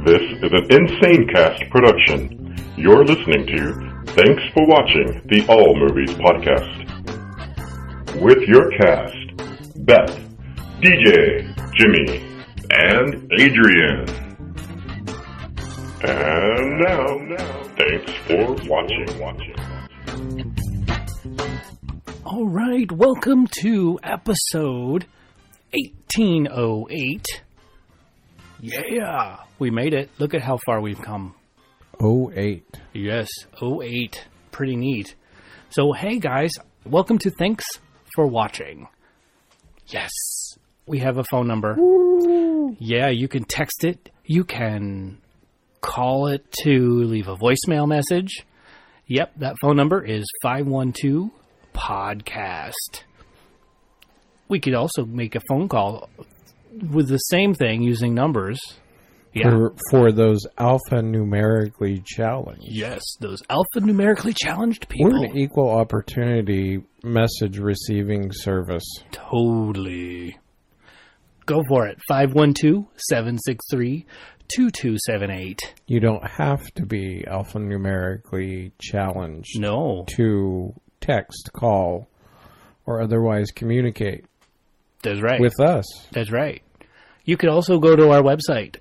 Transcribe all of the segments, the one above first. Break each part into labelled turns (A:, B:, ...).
A: This is an Insane Cast production. You're listening to Thanks for Watching the All Movies Podcast. With your cast, Beth, DJ, Jimmy, and Adrian. And now, thanks for watching.
B: All right, welcome to episode 1808. Yeah, we made it. Look at how far we've come.
C: 08.
B: Yes, 08. Pretty neat. So, hey guys, welcome to Thanks for Watching. Yes, we have a phone number.
C: Woo.
B: Yeah, you can text it. You can call it to leave a voicemail message. Yep, that phone number is 512-PODCAST. We could also make a phone call with the same thing using numbers. Yeah.
C: For those alphanumerically challenged.
B: Yes, those alphanumerically challenged people.
C: We're an equal opportunity message receiving service.
B: Totally. Go for it. 512-763-2278.
C: You don't have to be alphanumerically challenged.
B: No.
C: To text, call, or otherwise communicate.
B: That's right.
C: With us.
B: That's right. You could also go to our website,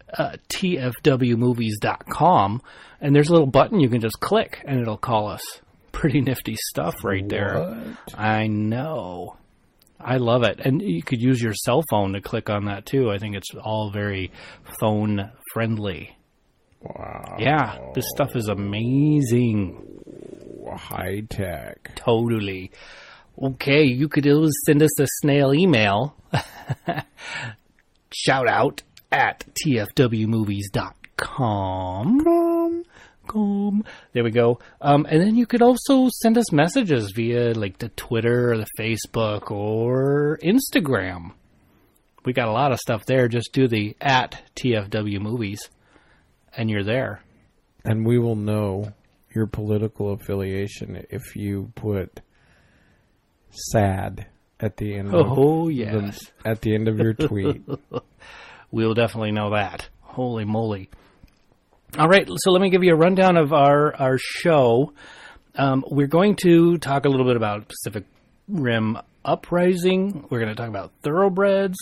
B: tfwmovies.com, and there's a little button you can just click, and it'll call us. Pretty nifty stuff right there.
C: What?
B: I know. I love it. And you could use your cell phone to click on that, too. I think it's all very phone-friendly.
C: Wow.
B: Yeah, this stuff is amazing.
C: High tech.
B: Totally. Okay, you could always send us a snail email. Shout out at tfwmovies.com. There we go. And then you could also send us messages via like the Twitter or the Facebook or Instagram. We got a lot of stuff there. Just do the at tfwmovies and you're there.
C: And we will know your political affiliation if you put sad at the end at the end of your tweet.
B: We'll definitely know that. Holy moly. All right, so let me give you a rundown of our show. We're going to talk a little bit about Pacific Rim Uprising. We're going to talk about Thoroughbreds.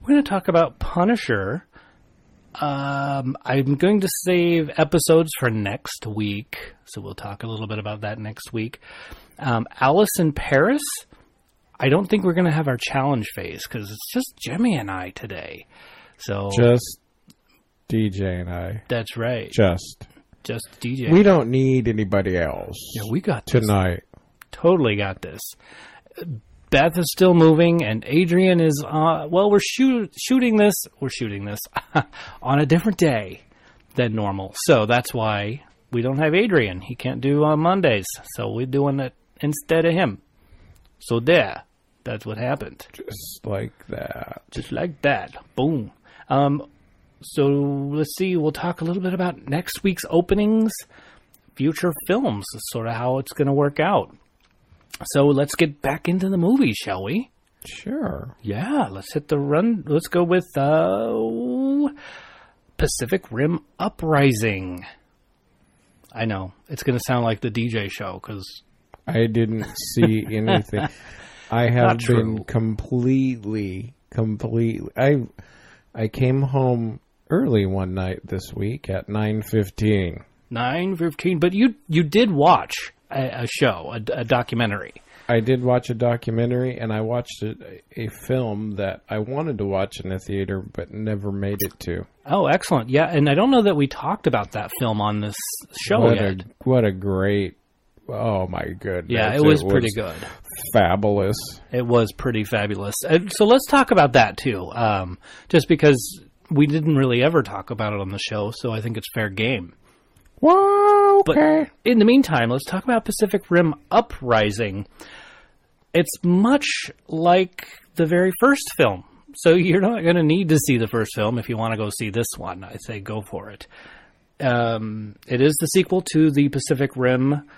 B: We're going to talk about Punisher. I'm going to save episodes for next week, so we'll talk a little bit about that next week. Alice in Paris. I don't think we're going to have our challenge phase because it's just Jimmy and I today. So
C: just DJ and I.
B: That's right.
C: Just
B: DJ.
C: We don't need anybody else.
B: Yeah, we got this.
C: Tonight.
B: Totally got this. Beth is still moving, and Adrian is, we're shooting this on a different day than normal. So that's why we don't have Adrian. He can't do on Mondays, so we're doing it instead of him. So that's what happened.
C: Just like that.
B: Just like that. Boom. So let's see. We'll talk a little bit about next week's openings, future films, sort of how it's going to work out. So let's get back into the movie, shall we?
C: Sure.
B: Yeah, let's hit the run. Let's go with Pacific Rim Uprising. I know. It's going to sound like the DJ show because
C: I didn't see anything. I have been completely. I came home early one night this week at 9:15.
B: 9:15, but you did watch a show, a documentary.
C: I did watch a documentary, and I watched a film that I wanted to watch in the theater, but never made it to.
B: Oh, excellent. Yeah, and I don't know that we talked about that film on this show yet.
C: What a great... Oh, my goodness.
B: Yeah, it was pretty good.
C: Fabulous.
B: It was pretty fabulous. So let's talk about that, too, just because we didn't really ever talk about it on the show, so I think it's fair game.
C: Well, okay.
B: But in the meantime, let's talk about Pacific Rim Uprising. It's much like the very first film, so you're not going to need to see the first film if you want to go see this one. I say go for it. It is the sequel to the Pacific Rim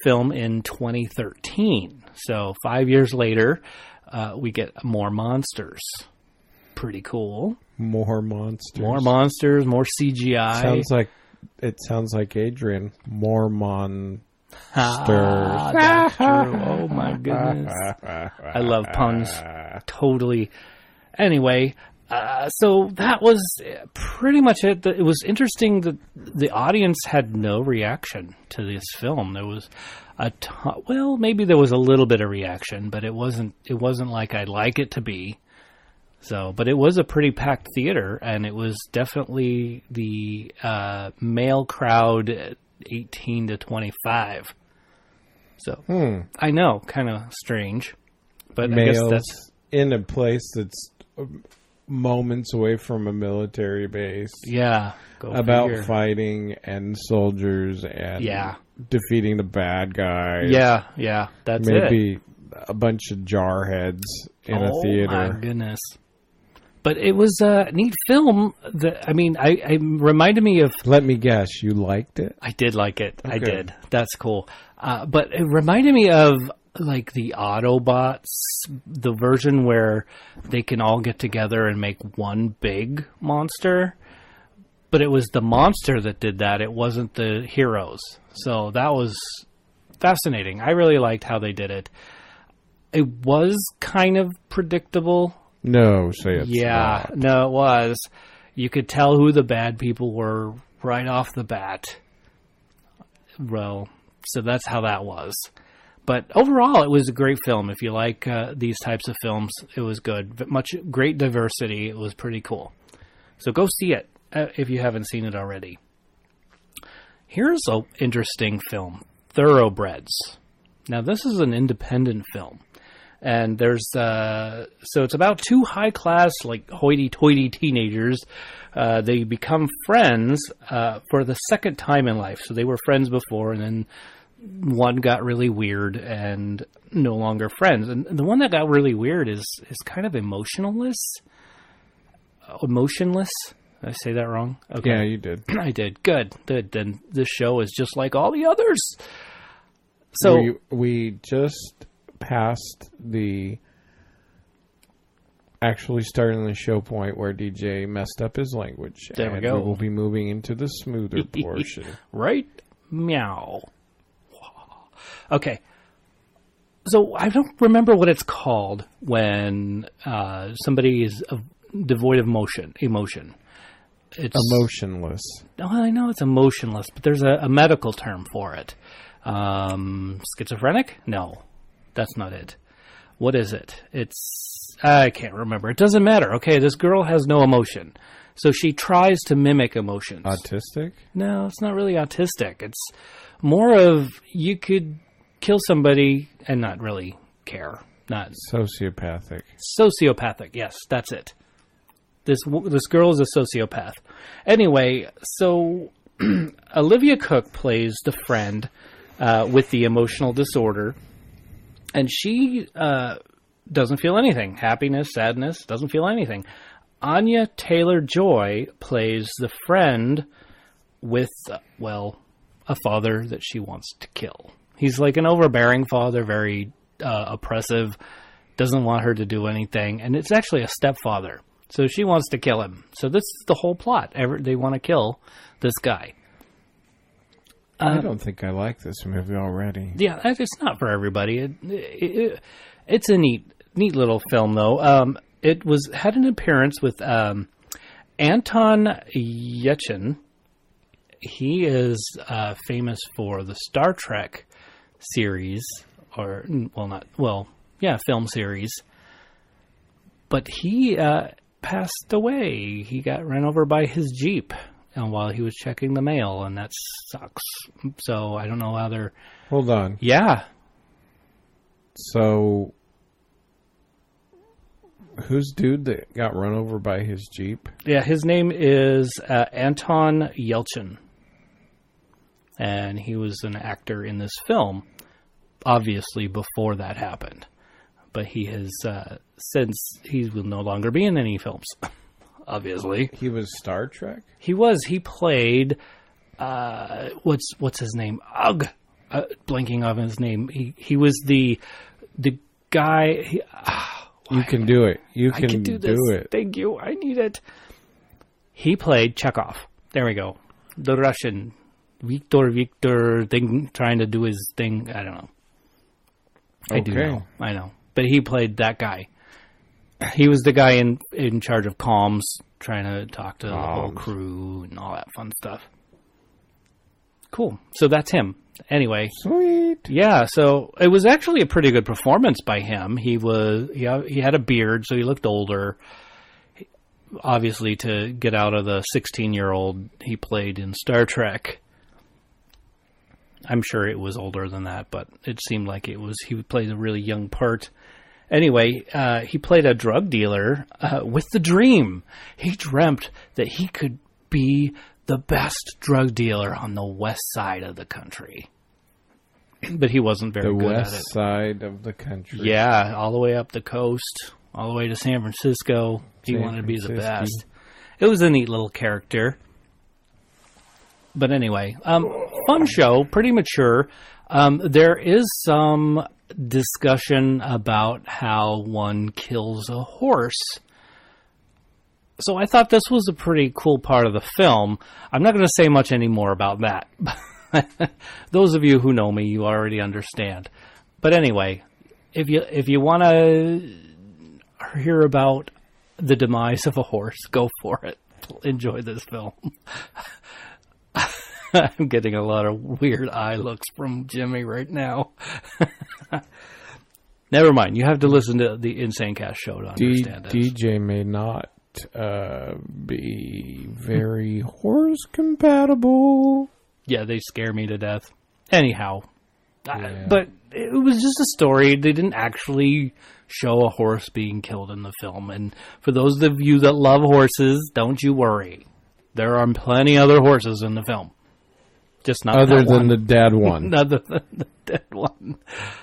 B: film in 2013. So 5 years later, we get more monsters. Pretty cool.
C: More monsters.
B: More monsters, more CGI.
C: Sounds like Adrian. More monsters.
B: That's true. Oh my goodness. I love puns. Totally. Anyway, so that was pretty much it. It was interesting that the audience had no reaction to this film. There was maybe there was a little bit of reaction, but it wasn't like I'd like it to be. So, but it was a pretty packed theater, and it was definitely the male crowd 18 to 25. So, I know, kind of strange, but
C: males,
B: I guess that's
C: in a place that's moments away from a military base.
B: Yeah,
C: about fighting and soldiers and defeating the bad guys.
B: Yeah, that's
C: maybe a bunch of jarheads in a theater.
B: Oh my goodness. But it was a neat film. I reminded me of...
C: Let me guess, you liked it?
B: I did like it. Okay. I did. That's cool. But it reminded me of like the Autobots, the version where they can all get together and make one big monster. But it was the monster that did that. It wasn't the heroes. So that was fascinating. I really liked how they did it. It was kind of predictable.
C: No, say it's not.
B: No, it was. You could tell who the bad people were right off the bat. Well, so that's how that was. But overall, it was a great film. If you like these types of films, it was good. Great diversity. It was pretty cool. So go see it if you haven't seen it already. Here's an interesting film, Thoroughbreds. Now, this is an independent film. And there's, so it's about two high-class, like, hoity-toity teenagers. They become friends for the second time in life. So they were friends before, and then one got really weird and no longer friends. And the one that got really weird is kind of emotionless. Emotionless? Did I say that wrong? Okay.
C: Yeah, you did.
B: I did. Good. Then this show is just like all the others. So
C: we just... past the actually starting the show point where DJ messed up his language.
B: There we go.
C: We will be moving into the smoother portion.
B: Right? Meow. Okay. So I don't remember what it's called when somebody is devoid of emotion. It's
C: emotionless.
B: Oh, I know it's emotionless, but there's a medical term for it. Schizophrenic? No. That's not it. What is it? I can't remember. It doesn't matter. Okay, this girl has no emotion. So she tries to mimic emotions.
C: Autistic?
B: No, it's not really autistic. It's more of you could kill somebody and not really care. Not
C: sociopathic.
B: Sociopathic, yes, that's it. This girl is a sociopath. Anyway, so Olivia Cooke plays the friend with the emotional disorder. And she doesn't feel anything. Happiness, sadness, doesn't feel anything. Anya Taylor-Joy plays the friend with, a father that she wants to kill. He's like an overbearing father, very oppressive, doesn't want her to do anything. And it's actually a stepfather. So she wants to kill him. So this is the whole plot. They want to kill this guy.
C: I don't think I like this movie already.
B: Yeah, it's not for everybody. It's a neat little film, though. It had an appearance with Anton Yelchin. He is famous for the Star Trek series, film series. But he passed away. He got run over by his Jeep. And while he was checking the mail, and that sucks. So I don't know how they're...
C: Hold on.
B: Yeah.
C: So, who's dude that got run over by his Jeep?
B: Yeah, his name is Anton Yelchin. And he was an actor in this film, obviously before that happened. But he has, since he will no longer be in any films. Obviously.
C: He was Star Trek?
B: He was. He played, what's his name? Ugh! Blanking on his name. He was the guy...
C: you can do it. You can
B: do it. Thank you. I need it. He played Chekhov. There we go. The Russian Victor thing, trying to do his thing. I don't know. I do know. I know. But he played that guy. He was the guy in charge of comms, trying to talk to the whole crew and all that fun stuff. Cool. So that's him. Anyway.
C: Sweet.
B: Yeah, so it was actually a pretty good performance by him. He had a beard, so he looked older. Obviously, to get out of the 16-year-old he played in Star Trek. I'm sure it was older than that, but it seemed like he played a really young part. Anyway, he played a drug dealer with the dream. He dreamt that he could be the best drug dealer on the west side of the country. But he wasn't very good at it.
C: The west side of the country.
B: Yeah, all the way up the coast, all the way to San Francisco. He wanted to be the best. It was a neat little character. But anyway, fun show, pretty mature. There is some discussion about how one kills a horse. So I thought this was a pretty cool part of the film. I'm not going to say much anymore about that. Those of you who know me, you already understand. But anyway, if you want to hear about the demise of a horse, go for it. Enjoy this film. I'm getting a lot of weird eye looks from Jimmy right now. Never mind. You have to listen to the Insane Cast show to understand it.
C: DJ may not be very horse compatible.
B: Yeah, they scare me to death. Anyhow. But it was just a story. They didn't actually show a horse being killed in the film. And for those of you that love horses, don't you worry. There are plenty other horses in the film. Just not
C: other than the dead one.
B: Other than the dead one.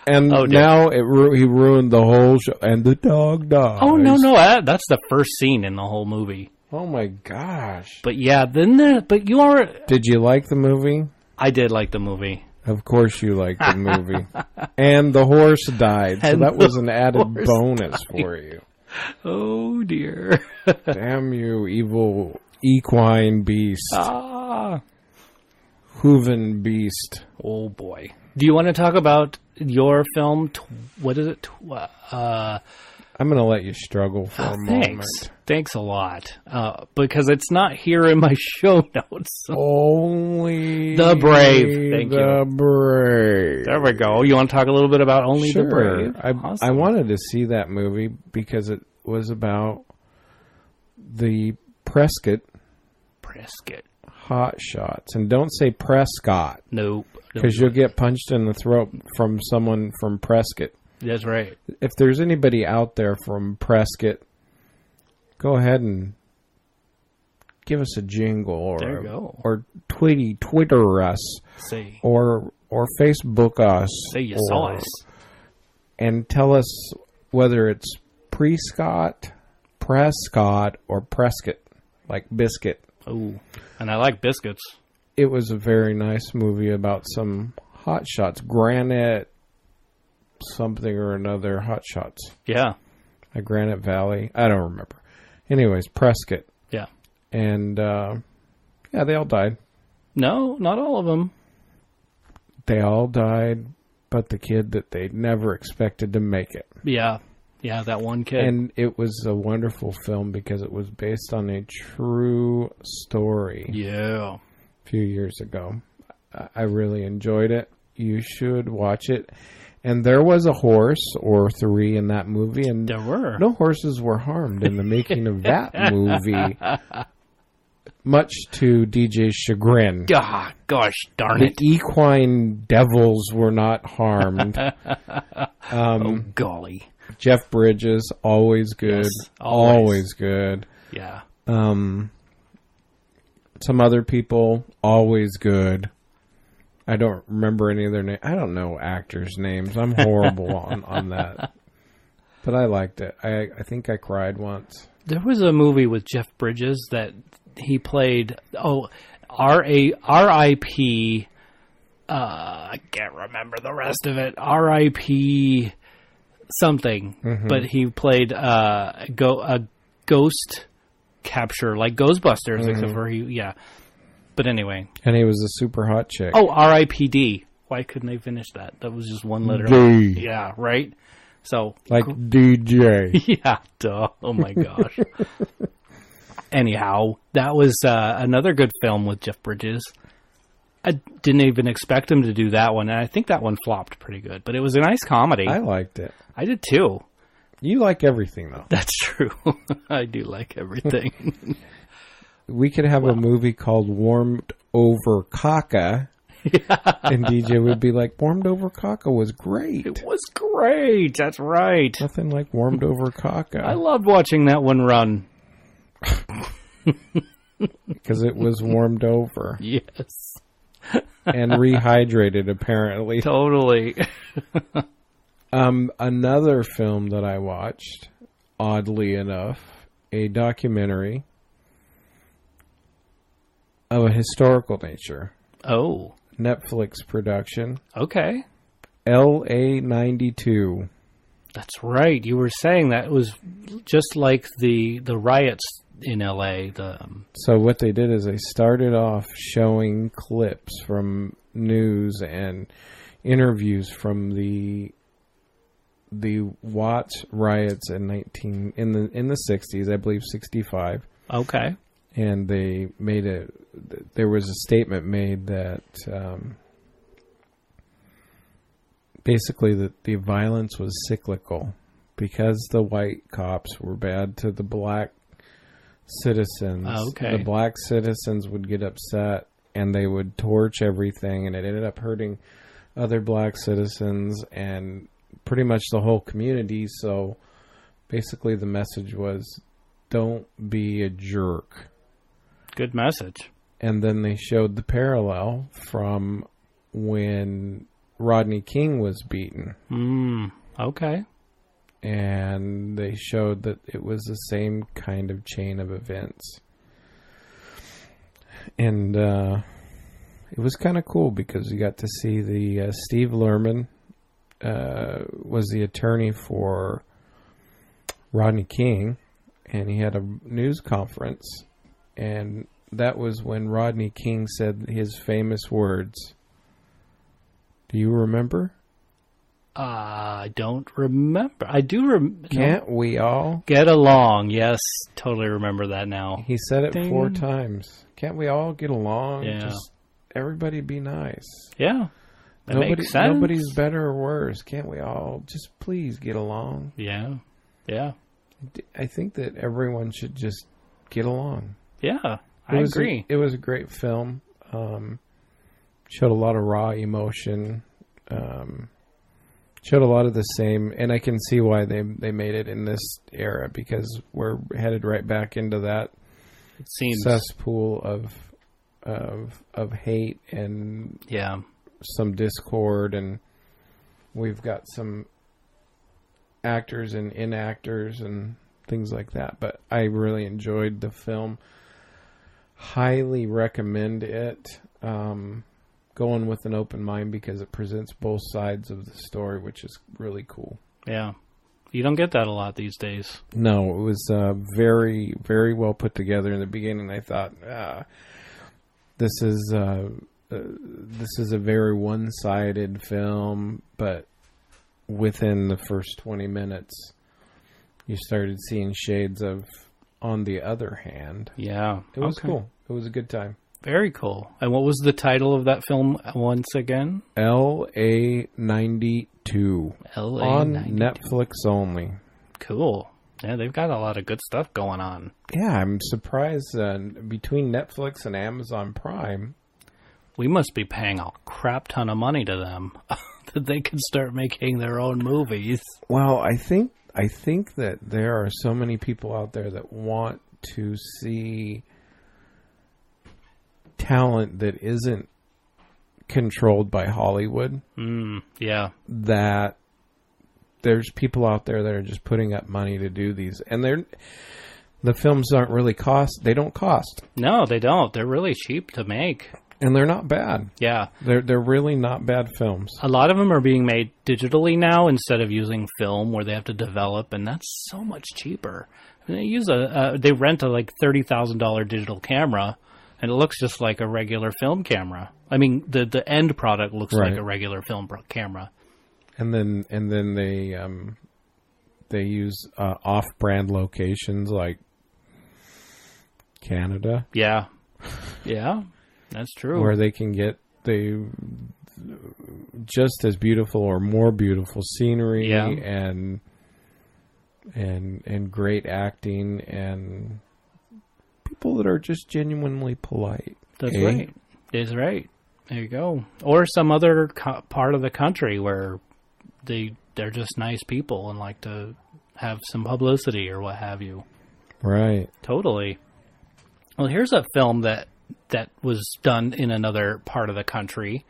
C: And now he ruined the whole show. And the dog dies.
B: Oh, no. That's the first scene in the whole movie.
C: Oh, my gosh.
B: But yeah, but you are...
C: Did you like the movie?
B: I did like the movie.
C: Of course you liked the movie. And the horse died. So that was an added bonus for you.
B: Oh, dear.
C: Damn you, evil equine beast. Hooven beast.
B: Oh, boy. Do you want to talk about your film? What is it?
C: I'm going to let you struggle for a moment.
B: Thanks a lot. Because it's not here in my show notes.
C: Only
B: the Brave. Thank you.
C: The Brave.
B: There we go. You want to talk a little bit about Only the Brave?
C: Awesome. I wanted to see that movie because it was about the Prescott hot shots. And don't say Prescott.
B: Nope.
C: Because you'll get punched in the throat from someone from Prescott.
B: That's right.
C: If there's anybody out there from Prescott, go ahead and give us a jingle or Twitter us or Facebook us.
B: Say you saw us.
C: And tell us whether it's Prescott, or Prescott, like biscuit.
B: Oh, and I like biscuits.
C: It was a very nice movie about some hot shots. Granite something or another hot shots.
B: Yeah.
C: At Granite Valley. I don't remember. Anyways, Prescott.
B: Yeah.
C: And, they all died.
B: No, not all of them.
C: They all died, but the kid that they never expected to make it.
B: Yeah. Yeah, that one kid.
C: And it was a wonderful film because it was based on a true story.
B: Yeah.
C: A few years ago. I really enjoyed it. You should watch it. And there was a horse or three in that movie. And
B: there were.
C: No horses were harmed in the making of that movie. Much to DJ's chagrin.
B: Gosh darn it.
C: The equine devils were not harmed.
B: Oh, golly.
C: Jeff Bridges, always good. Yes, always good.
B: Yeah.
C: Some other people, always good. I don't remember any of their names. I don't know actors' names. I'm horrible on that. But I liked it. I think I cried once.
B: There was a movie with Jeff Bridges that he played. R.I.P. I can't remember the rest of it. R.I.P. something. Mm-hmm. But he played a ghost capture like Ghostbusters, except for But anyway.
C: And he was a super hot chick.
B: Oh, R.I.P.D. Why couldn't they finish that? That was just one letter.
C: D.
B: Yeah, right? So.
C: Like DJ.
B: Yeah, duh. Oh my gosh. Anyhow, that was another good film with Jeff Bridges. I didn't even expect him to do that one, and I think that one flopped pretty good. But it was a nice comedy.
C: I liked it.
B: I did too.
C: You like everything, though.
B: That's true. I do like everything.
C: We could have a movie called Warmed Over Caca. Yeah. And DJ would be like, Warmed Over Caca was great.
B: It was great. That's right.
C: Nothing like Warmed Over Caca.
B: I loved watching that one run.
C: Because it was warmed over.
B: Yes.
C: And rehydrated, apparently.
B: Totally.
C: Another film that I watched, oddly enough, a documentary of a historical nature.
B: Oh.
C: Netflix production.
B: Okay.
C: LA 92.
B: That's right. You were saying that it was just like the riots in LA.
C: So what they did is they started off showing clips from news and interviews from the Watts riots in the 60s, I believe 65.
B: Okay.
C: And they made there was a statement made that basically that the violence was cyclical because the white cops were bad to the black citizens.
B: Okay.
C: The black citizens would get upset and they would torch everything, and it ended up hurting other black citizens and pretty much the whole community. So basically the message was, don't be a jerk.
B: Good message.
C: And then they showed the parallel from when Rodney King was beaten.
B: Okay.
C: And they showed that it was the same kind of chain of events. And it was kind of cool because you got to see the Steve Lerman was the attorney for Rodney King, and he had a news conference, and that was when Rodney King said his famous words. Do you remember?
B: I don't remember. I do remember.
C: Can't we all
B: get along? Yes, totally remember that now.
C: He said it 4 times. Can't we all get along?
B: Yeah.
C: Just everybody be nice.
B: Yeah. That makes sense.
C: Nobody's better or worse. Can't we all just please get along?
B: Yeah. Yeah.
C: I think that everyone should just get along.
B: Yeah, I agree.
C: It was a great film. Showed a lot of raw emotion. Showed a lot of the same, and I can see why they made it in this era, because we're headed right back into that
B: it seems
C: cesspool of hate and some discord, and we've got some actors and inactors and things like that. But I really enjoyed the film. Highly recommend it. Going with an open mind because it presents both sides of the story, which is really cool. Yeah.
B: You don't get that a lot these days.
C: No, it was very, very well put together. In the beginning, I thought, this is a very one-sided film, but within the first 20 minutes, you started seeing shades of On the Other Hand.
B: Yeah.
C: It was cool. It was a good time.
B: Very cool. And what was the title of that film once again?
C: LA 92.
B: LA
C: on
B: 92.
C: Netflix only.
B: Cool. Yeah, they've got a lot of good stuff going on.
C: Yeah, I'm surprised between Netflix and Amazon Prime.
B: We must be paying a crap ton of money to them that they can start making their own movies.
C: Well, I think that there are so many people out there that want to see talent that isn't controlled by Hollywood.
B: Yeah.
C: That there's people out there that are just putting up money to do these, and the films aren't really they don't cost.
B: No, they don't. They're really cheap to make.
C: And they're not bad.
B: Yeah.
C: They're really not bad films.
B: A lot of them are being made digitally now instead of using film where they have to develop, and that's so much cheaper. I mean, they rent a like $30,000 digital camera, and it looks just like a regular film camera. I mean, the end product looks like a regular film camera.
C: And then they use off-brand locations like Canada.
B: Yeah. That's true.
C: Where they can get just as beautiful or more beautiful scenery and great acting and people that are just genuinely polite.
B: That's right. That's right. There you go. Or some other part of the country where they're just nice people and like to have some publicity or what have you.
C: Right.
B: Totally. Well, here's a film that was done in another part of the country.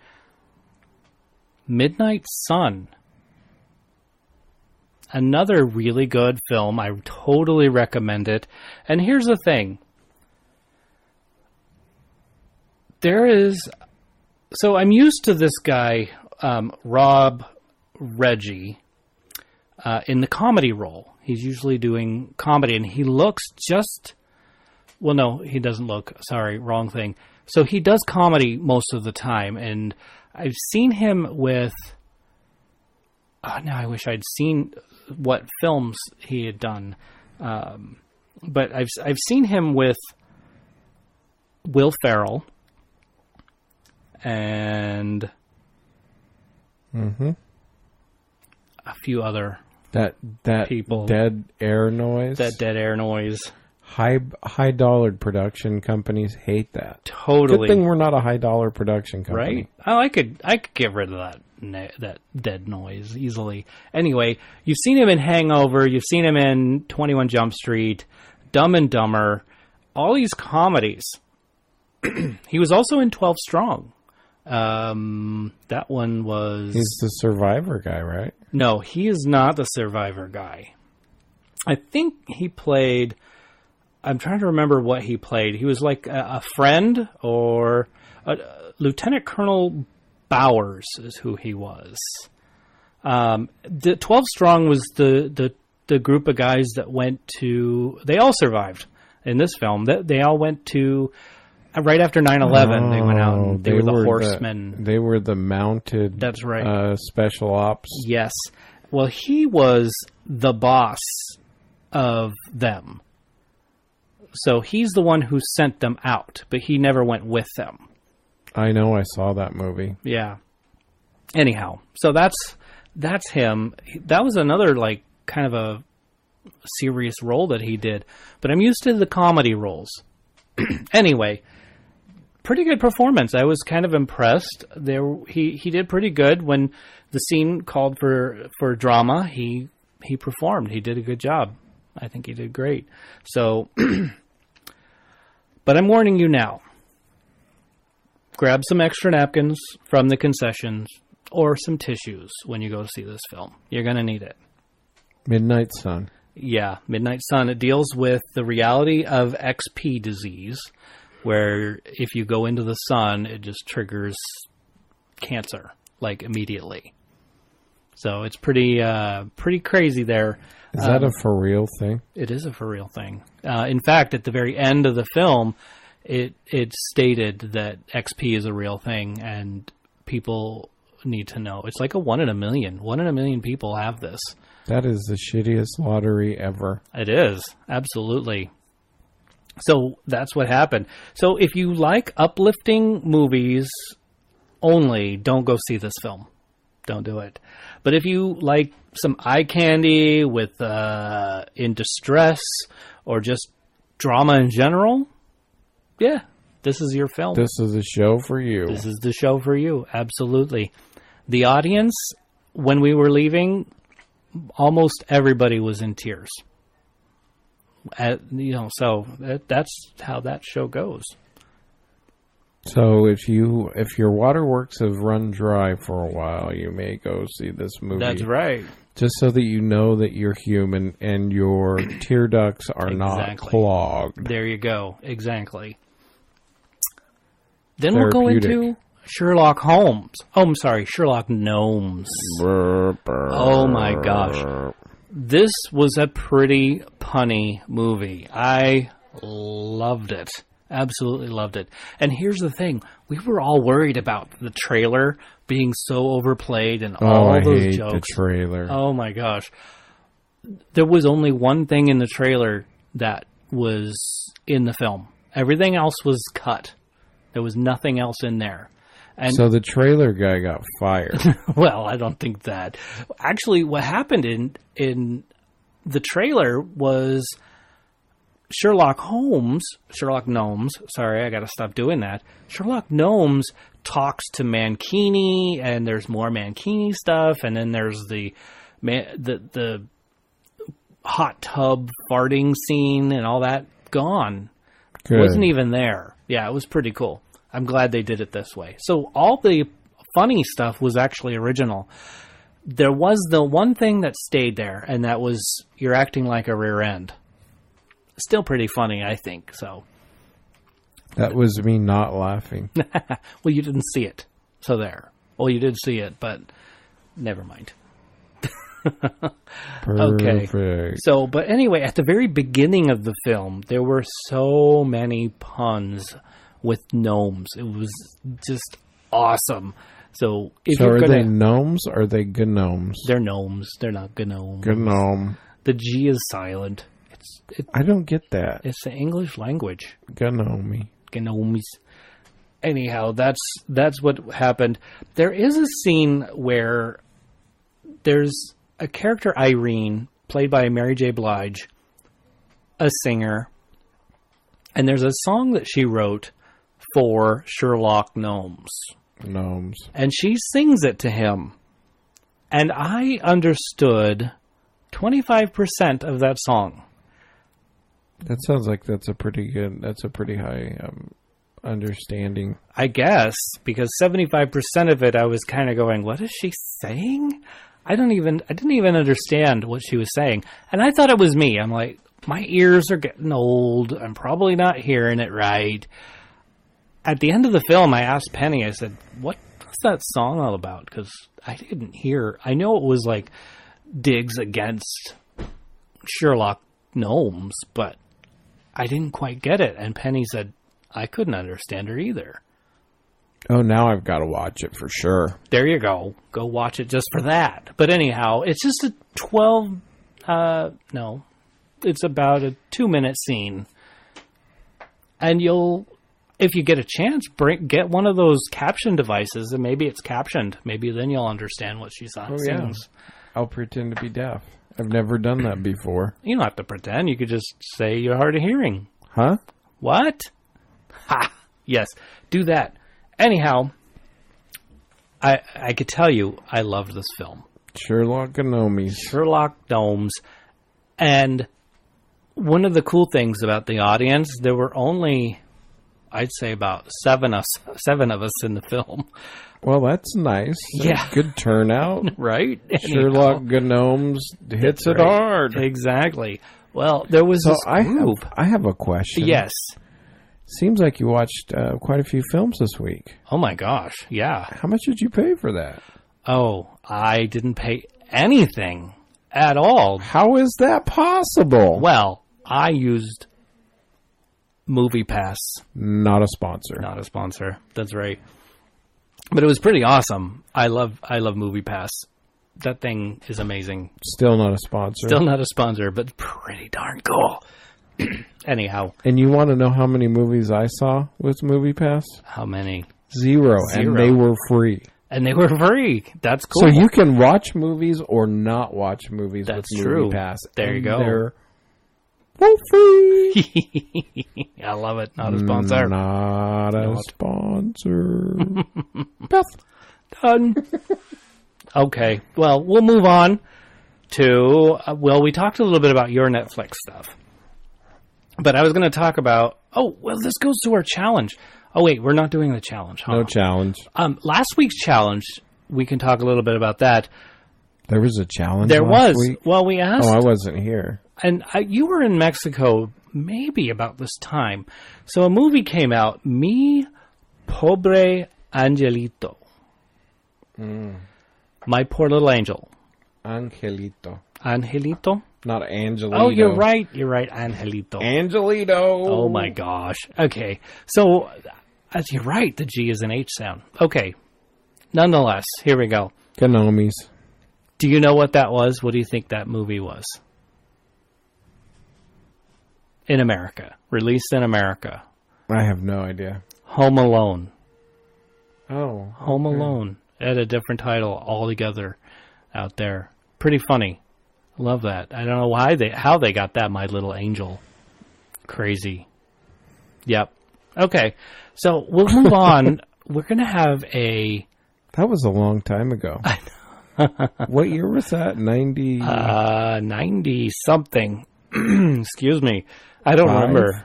B: Midnight Sun. Another really good film. I totally recommend it. And here's the thing. So I'm used to this guy, Rob Reggie, in the comedy role. He's usually doing comedy, and he looks just... Well, no, he doesn't look. Sorry, wrong thing. So he does comedy most of the time, and I've seen him with... now I wish I'd seen what films he had done. But I've seen him with Will Ferrell and a few other
C: that
B: people.
C: Dead air noise.
B: That dead air noise.
C: High dollar production companies hate that.
B: Totally.
C: Good thing we're not a high dollar production company.
B: Right? Oh, I could get rid of that dead noise easily. Anyway, you've seen him in Hangover. You've seen him in 21 Jump Street, Dumb and Dumber, all these comedies. He was also in 12 Strong. That one was...
C: He's the Survivor guy, right?
B: No, he is not the Survivor guy. I think he played... I'm trying to remember what he played. He was like a friend or... Lieutenant Colonel Bowers is who he was. The 12 Strong was the group of guys that went to... They all survived in this film. They all went to... Right after 9/11, they went out and they were the horsemen.
C: They were the mounted...
B: That's right.
C: Special ops.
B: Yes. Well, he was the boss of them. So he's the one who sent them out, but he never went with them.
C: I know, I saw that movie.
B: Yeah. Anyhow, so that's him. That was another like kind of a serious role that he did, but I'm used to the comedy roles. Anyway, pretty good performance. I was kind of impressed. He did pretty good when the scene called for drama. He performed. He did a good job. I think he did great. So, but I'm warning you now. Grab some extra napkins from the concessions or some tissues when you go to see this film. You're going to need it.
C: Midnight Sun.
B: Yeah, Midnight Sun. It deals with the reality of XP disease, where if you go into the sun, it just triggers cancer, like immediately. So it's pretty crazy there.
C: Is that a for real thing?
B: It is a for real thing. In fact, at the very end of the film, it stated that XP is a real thing, and people need to know. It's like a 1 in a million. 1 in a million people have this.
C: That is the shittiest lottery ever.
B: It is. Absolutely. So that's what happened. So if you like uplifting movies only, don't go see this film. Don't do it. But if you like some eye candy with in distress or just drama in general, yeah, this is your film.
C: This is a show for you.
B: This is the show for you. Absolutely. The audience, when we were leaving, almost everybody was in tears. So that's how that show goes.
C: So if your waterworks have run dry for a while, you may go see this movie.
B: That's right.
C: Just so that you know that you're human and your tear ducts are not clogged.
B: There you go. Exactly. Then we'll go
C: Therapeutic.
B: into Sherlock Holmes. Oh, I'm sorry, Sherlock Gnomes. Oh my gosh. This was a pretty punny movie. I loved it. Absolutely loved it. And here's the thing. We were all worried about the trailer being so overplayed and all
C: I
B: those
C: hate
B: jokes.
C: the trailer.
B: Oh my gosh. There was only one thing in the trailer that was in the film. Everything else was cut. There was nothing else in there. And
C: So the trailer guy got fired.
B: well, I don't think that. Actually, what happened in the trailer was Sherlock Gnomes, sorry, I got to stop doing that. Sherlock Gnomes talks to Mancini, and there's more Mancini stuff, and then there's the hot tub farting scene and all that gone.
C: Good.
B: Wasn't even there. Yeah, it was pretty cool. I'm glad they did it this way. So all the funny stuff was actually original. There was the one thing that stayed there, and that was you're acting like a rear end. Still pretty funny, I think. So,
C: That was me not laughing.
B: well, you didn't see it, so there. Well, you did see it, but never mind. Okay.
C: Perfect.
B: So, but anyway, at the very beginning of the film, there were so many puns with gnomes. It was just awesome. So, if
C: So
B: you're
C: are
B: gonna,
C: they gnomes or are they gnomes?
B: they're gnomes. They're not gnomes.
C: Gnome.
B: The G is silent.
C: I don't get that.
B: It's the English language.
C: Gnome.
B: Gnomes. Anyhow, that's what happened. There is a scene where there's a character, Irene, played by Mary J. Blige, a singer, and there's a song that she wrote for Sherlock Gnomes.
C: Gnomes.
B: And she sings it to him. And I understood 25% of that song.
C: That sounds like that's a pretty high understanding.
B: I guess, because 75% of it I was kind of going, what is she saying? I didn't even understand what she was saying. And I thought it was me. I'm like, my ears are getting old. I'm probably not hearing it right. At the end of the film, I asked Penny, I said, what's that song all about? Because I didn't hear. I know it was like digs against Sherlock Gnomes, but I didn't quite get it. And Penny said, I couldn't understand her either.
C: Oh, now I've got to watch it for sure.
B: There you go. Go watch it just for that. But anyhow, it's just a it's about a 2-minute scene. And if you get a chance, get one of those caption devices, and maybe it's captioned. Maybe then you'll understand what she's on.
C: Oh, yeah. I'll pretend to be deaf. I've never done that before.
B: You don't have to pretend. You could just say you're hard of hearing.
C: Huh?
B: What? Ha! Yes, do that. Anyhow, I could tell you I loved this film.
C: Sherlock Gnomes.
B: Sherlock Gnomes. And one of the cool things about the audience, there were only, I'd say, about seven of us in the film.
C: Well, that's nice.
B: Yeah.
C: Good turnout.
B: Right?
C: Sherlock Gnomes hits it
B: Right.
C: hard.
B: Exactly. Well, there was this group.
C: I have a question.
B: Yes.
C: Seems like you watched quite a few films this week.
B: Oh my gosh. Yeah.
C: How much did you pay for that?
B: Oh, I didn't pay anything at all.
C: How is that possible?
B: Well, I used MoviePass.
C: Not a sponsor.
B: Not a sponsor. That's right. But it was pretty awesome. I love MoviePass. That thing is amazing.
C: Still not a sponsor.
B: Still not a sponsor, but pretty darn cool. Anyhow,
C: And you want to know how many movies I saw with MoviePass?
B: how many?
C: Zero. And they were free.
B: And they were free. That's cool.
C: So you can watch movies or not watch movies
B: That's
C: with
B: true.
C: MoviePass.
B: There you
C: And
B: go.
C: They're for free.
B: I love it. Not a sponsor.
C: Not a sponsor. Beth.
B: Done. Okay. Well, we'll move on to, we talked a little bit about your Netflix stuff. But I was going to talk about, this goes to our challenge. Oh, wait, we're not doing the challenge, huh?
C: No challenge.
B: Last week's challenge, we can talk a little bit about that.
C: There was a challenge
B: There
C: last
B: was.
C: week?
B: Well, we asked.
C: Oh, I wasn't here.
B: And you were in Mexico maybe about this time. So a movie came out, Me, Pobre Angelito. My poor little angel.
C: Angelito.
B: Angelito?
C: Not Angelito.
B: Oh, you're right. You're right, Angelito.
C: Angelito.
B: Oh, my gosh. Okay. So, as you're right, the G is an H sound. Okay. Nonetheless, here we go.
C: Kanomis.
B: Do you know what that was? What do you think that movie was? In America. Released in America.
C: I have no idea.
B: Home Alone.
C: Oh.
B: Home Alone. It had a different title altogether out there. Pretty funny. Love that. I don't know how they got that, My Little Angel. Crazy. Yep. Okay. So we'll move on. We're going to have a...
C: That was a long time ago. What year was that? 90?
B: 90-something. Excuse me. I don't remember.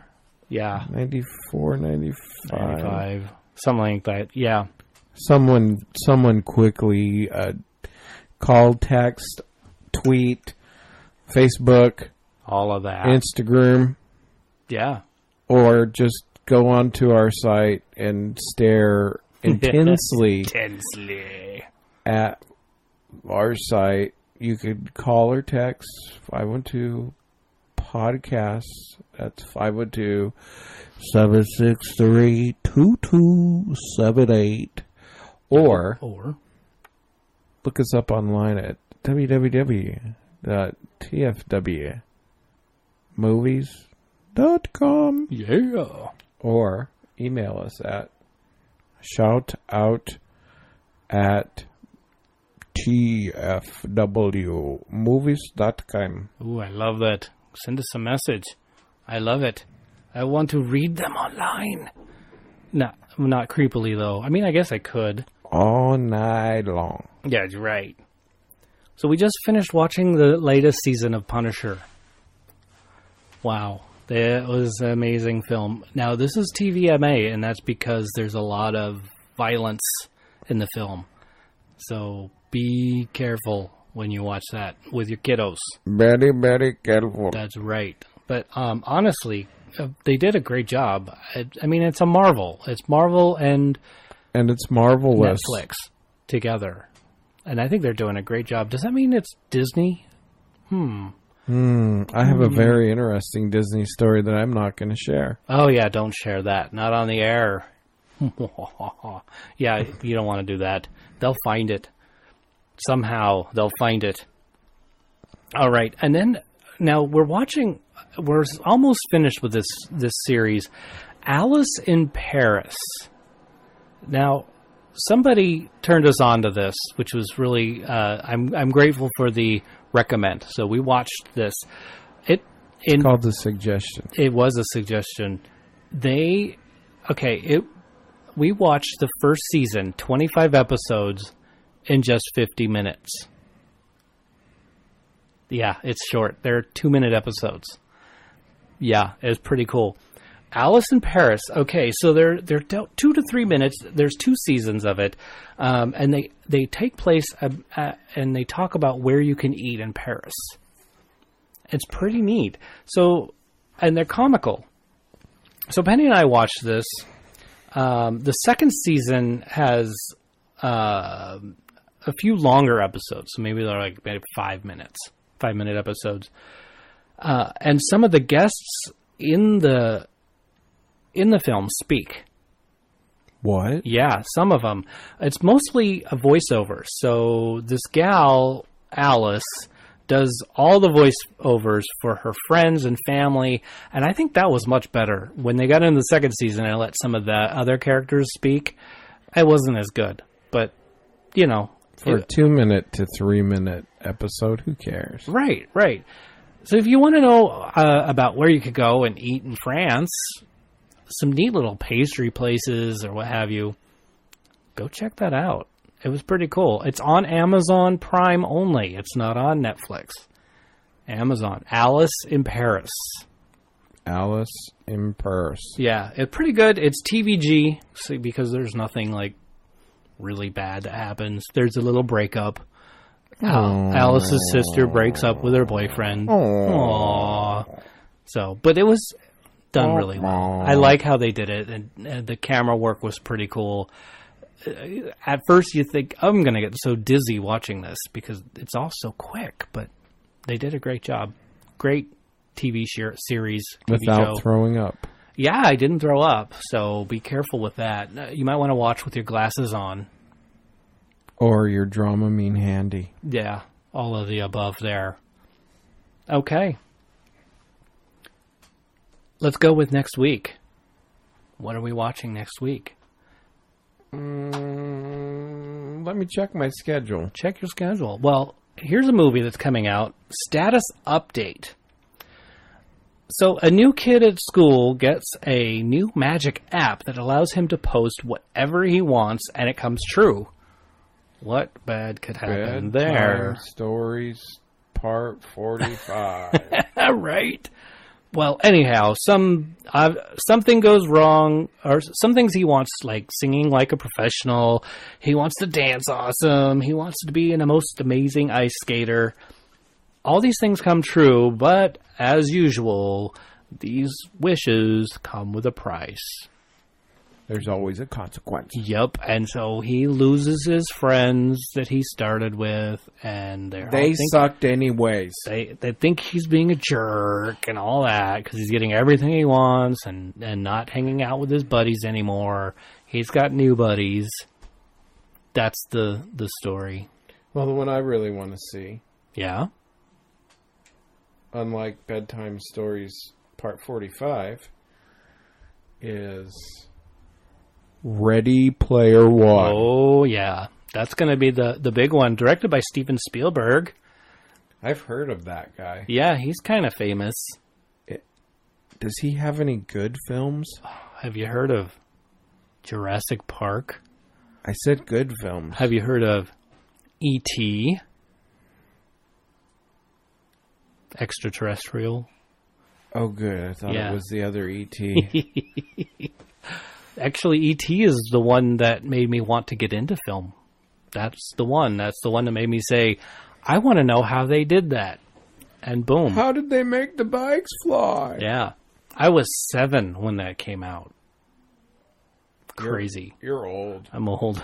B: Yeah.
C: 94, 95.
B: 95. Something like that. Yeah.
C: Someone quickly call, text, tweet, Facebook,
B: all of that.
C: Instagram.
B: Yeah.
C: Or just go onto our site and stare intensely at our site. You could call or text 512 podcasts. That's 512-763-2278. Or look us up online at www.tfwmovies.com.
B: Yeah.
C: Or email us at shoutout@tfwmovies.com.
B: Ooh, I love that. Send us a message. I love it. I want to read them online. No, not creepily, though. I mean, I guess I could.
C: All night long.
B: Yeah, you're right. So we just finished watching the latest season of Punisher. Wow. That was an amazing film. Now, this is TVMA, and that's because there's a lot of violence in the film. So be careful when you watch that with your kiddos.
C: Very, very careful.
B: That's right. But honestly, they did a great job. I mean, it's a Marvel. It's Marvel and
C: it's marvelous.
B: Netflix together. And I think they're doing a great job. Does that mean it's Disney?
C: I have a very interesting Disney story that I'm not going to share.
B: Oh, yeah, don't share that. Not on the air. Yeah, you don't want to do that. They'll find it. Somehow, they'll find it. All right, and then, now we're almost finished with this series, Alice in Paris. Now, somebody turned us on to this, which was really, I'm grateful for the recommend. So we watched this. It's
C: called a suggestion.
B: It was a suggestion. We watched the first season, 25 episodes, in just 50 minutes. Yeah, it's short. They're 2-minute episodes. Yeah, it's pretty cool. Alice in Paris. Okay, so they're 2 to 3 minutes. There's 2 seasons of it, and they take place and they talk about where you can eat in Paris. It's pretty neat. So, and they're comical. So Penny and I watched this. The second season has a few longer episodes, so maybe they're like maybe 5-minute episodes, and some of the guests in the film speak.
C: What?
B: Yeah, some of them. It's mostly a voiceover. So this gal, Alice, does all the voiceovers for her friends and family, and I think that was much better. When they got into the second season and let some of the other characters speak, it wasn't as good. But, you know.
C: For a 2-minute to 3-minute episode, who cares?
B: Right. So if you want to know about where you could go and eat in France, some neat little pastry places or what have you, go check that out. It was pretty cool. It's on Amazon Prime only. It's not on Netflix. Amazon. Alice in Paris.
C: Alice in Paris.
B: Yeah, it's pretty good. It's TVG because there's nothing like really bad that happens. There's a little breakup. Alice's sister breaks up with her boyfriend. Aww. So, but it was done really well. I like how they did it, and the camera work was pretty cool. At first, you think, I'm going to get so dizzy watching this because it's all so quick, but they did a great job. Great TV series, TV
C: without
B: show.
C: throwing up.
B: Yeah, I didn't throw up, so be careful with that. You might want to watch with your glasses on.
C: Or your Dramamine handy.
B: Yeah, all of the above there. Okay. Let's go with next week. What are we watching next week?
C: Let me check my schedule.
B: Check your schedule. Well, here's a movie that's coming out. Status update. So a new kid at school gets a new magic app that allows him to post whatever he wants, and it comes true. What bad could happen there?
C: Stories, part 45.
B: Right. Well, anyhow, something goes wrong, or some things he wants, like singing like a professional. He wants to dance awesome. He wants to be the most amazing ice skater. All these things come true, but as usual, these wishes come with a price.
C: There's always a consequence.
B: Yep, and so he loses his friends that he started with, and
C: they sucked anyways.
B: They think he's being a jerk and all that because he's getting everything he wants and not hanging out with his buddies anymore. He's got new buddies. That's the story.
C: Well, the one I really want to see,
B: yeah,
C: unlike Bedtime Stories Part 45, is Ready Player One.
B: Oh, yeah. That's going to be the big one, directed by Steven Spielberg.
C: I've heard of that guy.
B: Yeah, he's kind of famous.
C: Does he have any good films?
B: Have you heard of Jurassic Park?
C: I said good films.
B: Have you heard of E.T.? Extraterrestrial?
C: Oh, good. I thought it was the other E.T.
B: Actually, E.T. is the one that made me want to get into film. That's the one. That's the one that made me say, I want to know how they did that. And boom.
C: How did they make the bikes fly?
B: Yeah. I was 7 when that came out. Crazy.
C: You're old.
B: I'm old.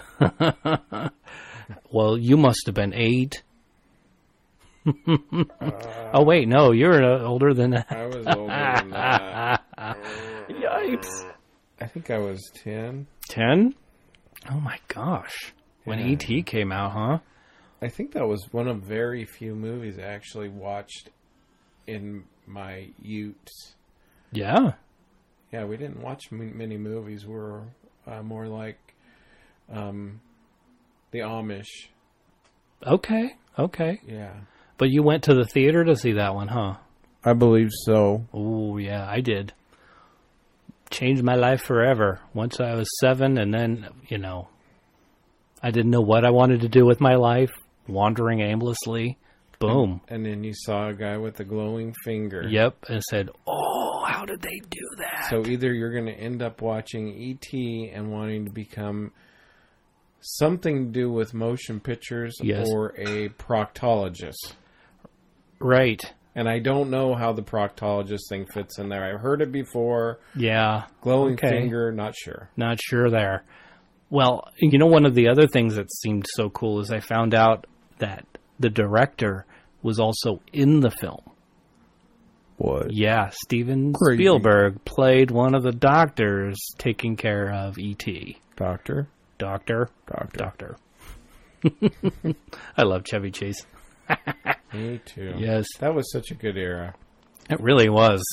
B: Well, you must have been 8. Oh, wait. No, you're older than that.
C: I was older than that.
B: Yikes.
C: I think I was 10.
B: 10? Oh, my gosh. When E.T. came out, huh?
C: I think that was one of very few movies I actually watched in my youths.
B: Yeah.
C: Yeah, we didn't watch many movies. We're more like the Amish.
B: Okay.
C: Yeah.
B: But you went to the theater to see that one, huh?
C: I believe so.
B: Oh, yeah, I did. Changed my life forever. Once I was 7, and then, I didn't know what I wanted to do with my life. Wandering aimlessly. Boom.
C: And then you saw a guy with a glowing finger.
B: Yep, and said, oh, how did they do that?
C: So either you're going to end up watching E.T. and wanting to become something to do with motion pictures,
B: yes,
C: or a proctologist.
B: Right.
C: And I don't know how the proctologist thing fits in there. I've heard it before.
B: Yeah.
C: Glowing finger, not sure.
B: Not sure there. Well, one of the other things that seemed so cool is I found out that the director was also in the film.
C: What?
B: Yeah, Steven Spielberg played one of the doctors taking care of E.T.
C: Doctor.
B: I love Chevy Chase.
C: Me too.
B: Yes.
C: That was such a good era.
B: It really was.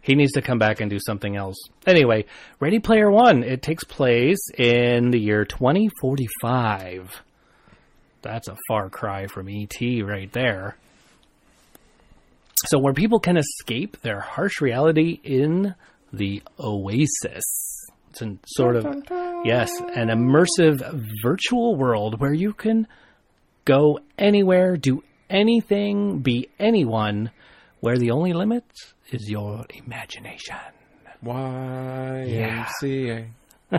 B: He needs to come back and do something else. Anyway, Ready Player One. It takes place in the year 2045. That's a far cry from E.T. right there. So where people can escape their harsh reality in the Oasis. It's a sort of, yes, an immersive virtual world where you can go anywhere, do anything, be anyone, where the only limit is your imagination.
C: YMCA.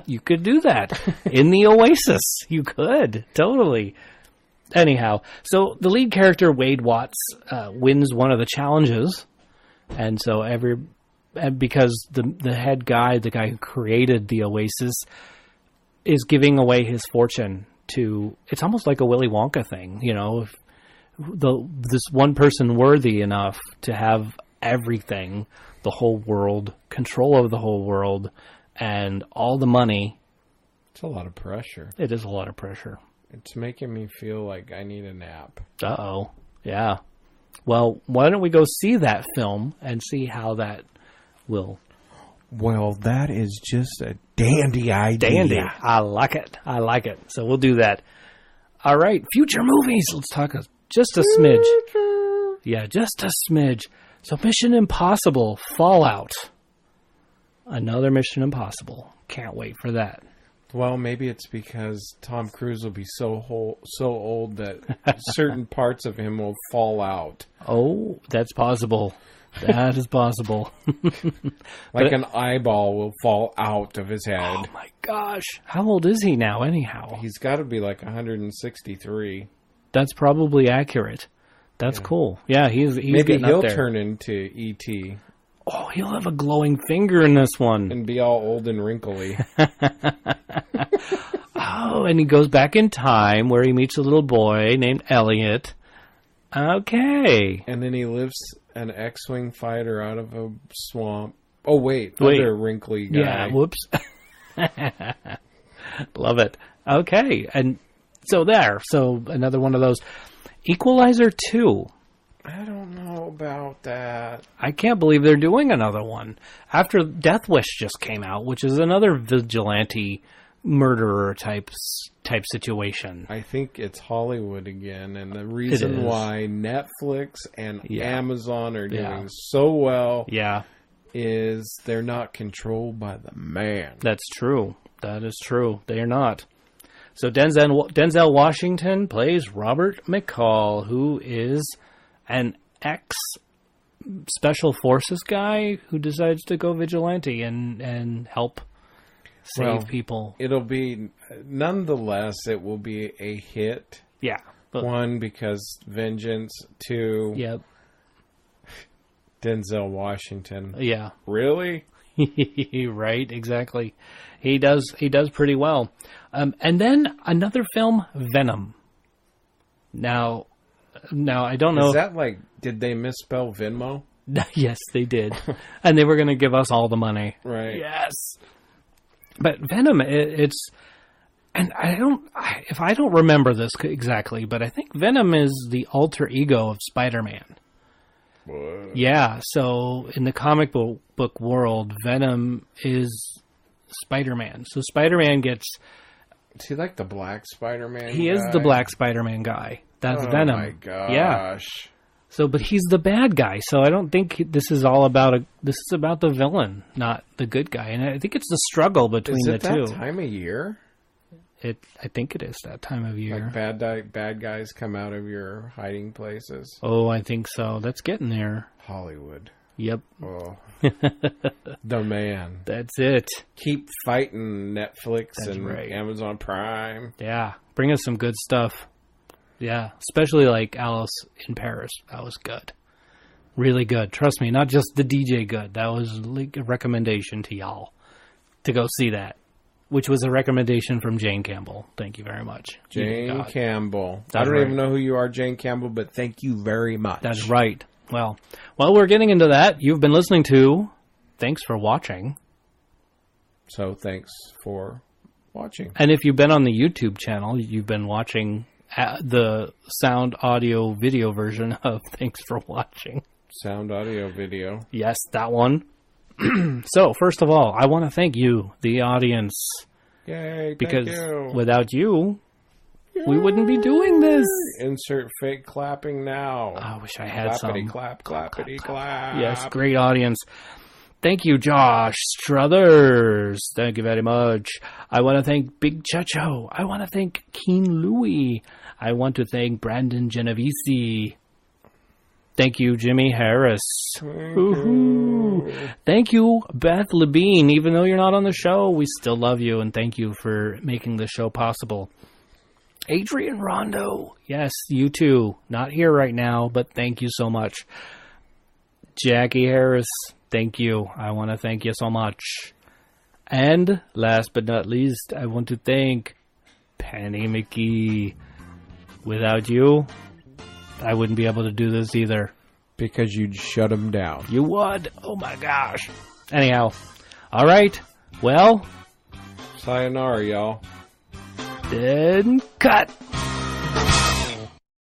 B: You could do that in the Oasis. You could, totally. Anyhow, so the lead character, Wade Watts, wins one of the challenges. And so because the head guy, the guy who created the Oasis, is giving away his fortune to. It's almost like a Willy Wonka thing, you know. If this one person worthy enough to have everything, the whole world, control of the whole world, and all the money.
C: It's a lot of pressure.
B: It is a lot of pressure.
C: It's making me feel like I need a nap.
B: Uh-oh. Yeah. Well, why don't we go see that film and see how that will...
C: Well, that is just a dandy idea.
B: Dandy. I like it. I like it. So we'll do that. All right. Future movies. Let's talk just a smidge. Yeah, just a smidge. So Mission Impossible Fallout. Another Mission Impossible. Can't wait for that.
C: Well, maybe it's because Tom Cruise will be so old that certain parts of him will fall out.
B: Oh, that's possible. That is possible.
C: Like an eyeball will fall out of his head.
B: Oh, my gosh. How old is he now, anyhow?
C: He's got to be like 163.
B: That's probably accurate. That's cool. Yeah, he's
C: maybe
B: getting
C: he'll
B: up there.
C: turn into E.T.
B: Oh, he'll have a glowing finger in this one.
C: and be all old and wrinkly.
B: Oh, and he goes back in time where he meets a little boy named Elliot. Okay.
C: And then he lifts an X-Wing fighter out of a swamp. Oh, wait. Other wrinkly guy.
B: Yeah, whoops. Love it. Okay. And so there. So another one of those. Equalizer 2.
C: I don't know about that.
B: I can't believe they're doing another one. After Death Wish just came out, which is another vigilante murderer type situation.
C: I think it's Hollywood again, and the reason why Netflix and Amazon are doing so well is they're not controlled by the man.
B: That's true. That is true. They are not. So Denzel Washington plays Robert McCall, who is an ex-Special Forces guy who decides to go vigilante and help save people.
C: It'll be, nonetheless, it will be a hit.
B: Yeah.
C: One, because vengeance. Two, Denzel Washington.
B: Yeah.
C: Really?
B: Right, exactly. He does pretty well. And then another film, Venom. Now I don't know.
C: Is that like, did they misspell Venmo?
B: Yes, they did. And they were going to give us all the money.
C: Right.
B: Yes. But Venom, it's, and I don't remember this exactly, but I think Venom is the alter ego of Spider-Man.
C: What?
B: Yeah, so in the comic book world, Venom is Spider-Man. So Spider-Man gets...
C: Is he like the black Spider-Man
B: He
C: guy?
B: is the black Spider-Man guy. That's Venom.
C: Oh my gosh.
B: Yeah. So, but he's the bad guy. So I don't think this is all about this is about the villain, not the good guy. And I think it's the struggle between the two.
C: Is it that time of year?
B: I think it is that time of year.
C: Like bad guys come out of your hiding places.
B: Oh, I think so. That's getting there.
C: Hollywood.
B: Yep.
C: Oh. The man.
B: That's it.
C: Keep fighting Netflix and
B: right.
C: Amazon Prime.
B: Yeah. Bring us some good stuff. Yeah. Especially like Alice in Paris. That was good. Really good. Trust me, not just the DJ good. That was like a recommendation to y'all to go see that. Which was a recommendation from Jane Campbell. Thank you very much.
C: Jane Campbell.
B: That's
C: I don't
B: right.
C: even know who you are, Jane Campbell, but thank you very much.
B: That's right. Well, we're getting into that. You've been listening to Thanks for Watching.
C: So thanks for watching.
B: And if you've been on the YouTube channel, you've been watching the sound, audio, video version of Thanks for Watching.
C: Sound, audio, video.
B: Yes, that one. So, first of all, I want to thank you, the audience.
C: Yay,
B: because
C: thank you.
B: Without you, we wouldn't be doing this.
C: Insert fake clapping now.
B: I wish I had some.
C: Clappity clap, clappity clap.
B: Yes, great audience. Thank you, Josh Struthers. Thank you very much. I want to thank Big Chacho. I want to thank Keen Louie. I want to thank Brandon Genovese. Thank you, Jimmy Harris. Woo-hoo. Thank you, Beth Labine. Even though you're not on the show, we still love you, and thank you for making the show possible. Adrian Rondo. Yes, you too. Not here right now, but thank you so much. Jackie Harris. Thank you. I want to thank you so much. And last but not least, I want to thank Penny McGee. Without you, I wouldn't be able to do this either.
C: Because you'd shut him down.
B: You would? Oh my gosh. Anyhow, all right. Well,
C: sayonara, y'all.
B: then cut.